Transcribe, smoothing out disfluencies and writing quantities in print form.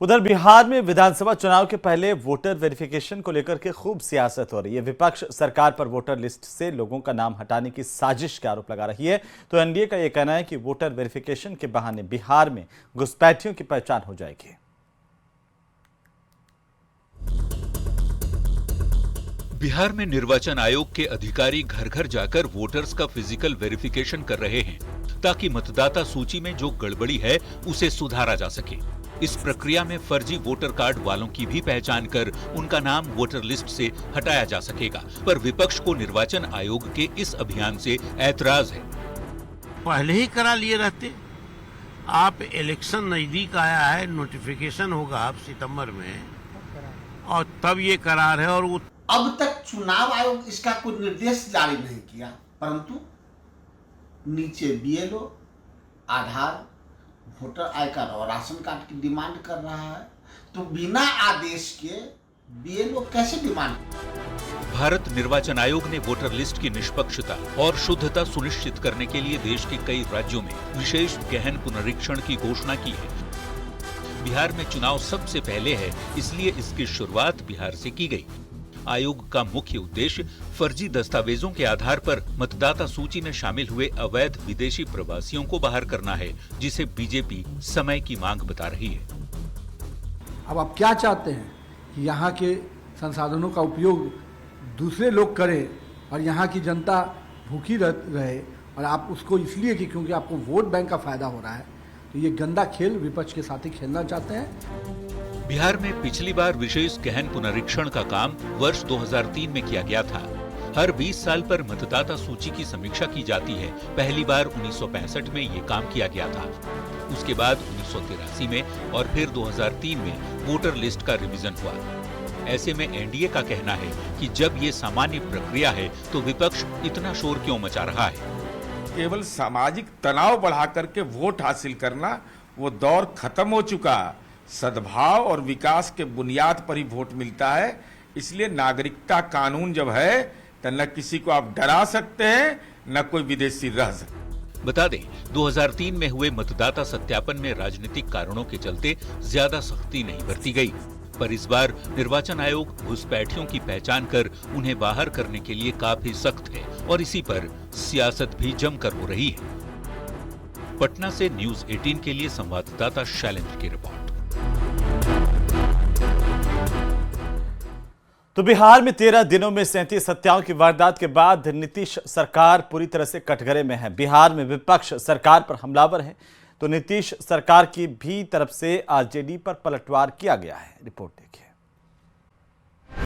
उधर बिहार में विधानसभा चुनाव के पहले वोटर वेरिफिकेशन को लेकर के खूब सियासत हो रही है। विपक्ष सरकार पर वोटर लिस्ट से लोगों का नाम हटाने की साजिश का आरोप लगा रही है, तो एनडीए का यह कहना है कि वोटर वेरिफिकेशन के बहाने बिहार में घुसपैठियों की पहचान हो जाएगी। बिहार में निर्वाचन आयोग के अधिकारी घर घर जाकर वोटर्स का फिजिकल वेरिफिकेशन कर रहे हैं ताकि मतदाता सूची में जो गड़बड़ी है उसे सुधारा जा सके। इस प्रक्रिया में फर्जी वोटर कार्ड वालों की भी पहचान कर उनका नाम वोटर लिस्ट से हटाया जा सकेगा, पर विपक्ष को निर्वाचन आयोग के इस अभियान से ऐतराज है। पहले ही करा लिए रहते, आप इलेक्शन नजदीक आया है, नोटिफिकेशन होगा अब सितंबर में, और तब ये करार है। और अब तक चुनाव आयोग इसका कोई निर्देश जारी नहीं किया, परंतु नीचे BLO, Aadhaar, voter I card और राशन कार्ड की डिमांड कर रहा है, तो बिना आदेश के बीएलओ कैसे डिमांड? भारत निर्वाचन आयोग ने वोटर लिस्ट की निष्पक्षता और शुद्धता सुनिश्चित करने के लिए देश के कई राज्यों में विशेष गहन पुनरीक्षण की घोषणा की है। बिहार में चुनाव सबसे पहले है, इसलिए इसकी शुरुआत बिहार से की गई। आयोग का मुख्य उद्देश्य फर्जी दस्तावेजों के आधार पर मतदाता सूची में शामिल हुए अवैध विदेशी प्रवासियों को बाहर करना है, जिसे बीजेपी समय की मांग बता रही है। अब आप क्या चाहते हैं कि यहाँ के संसाधनों का उपयोग दूसरे लोग करें और यहाँ की जनता भूखी रहे, और आप उसको इसलिए कि क्योंकि आपको वोट बैंक का फायदा हो रहा है, तो ये गंदा खेल विपक्ष के साथ ही खेलना चाहते हैं। बिहार में पिछली बार विशेष गहन पुनरीक्षण का काम वर्ष 2003 में किया गया था। हर 20 साल पर मतदाता सूची की समीक्षा की जाती है। पहली बार 1965 में ये काम किया गया था, उसके बाद 1983 में और फिर 2003 में वोटर लिस्ट का रिवीजन हुआ। ऐसे में एनडीए का कहना है कि जब ये सामान्य प्रक्रिया है तो विपक्ष इतना शोर क्यों मचा रहा है। केवल सामाजिक तनाव बढ़ा करके वोट हासिल करना, वो दौर खत्म हो चुका। सद्भाव और विकास के बुनियाद पर ही वोट मिलता है। इसलिए नागरिकता कानून जब है तो न किसी को आप डरा सकते हैं, न कोई विदेशी रह सकते। बता दें, 2003 में हुए मतदाता सत्यापन में राजनीतिक कारणों के चलते ज्यादा सख्ती नहीं बरती गई, पर इस बार निर्वाचन आयोग घुसपैठियों की पहचान कर उन्हें बाहर करने के लिए काफी सख्त है और इसी पर सियासत भी जमकर हो रही है। पटना से न्यूज 18 के लिए संवाददाता शैलेंद्र की रिपोर्ट। तो बिहार में 13 दिनों में 37 हत्याओं की वारदात के बाद नीतीश सरकार पूरी तरह से कटघरे में है। बिहार में विपक्ष सरकार पर हमलावर है, तो नीतीश सरकार की भी तरफ से आरजेडी पर पलटवार किया गया है। रिपोर्ट देखिए।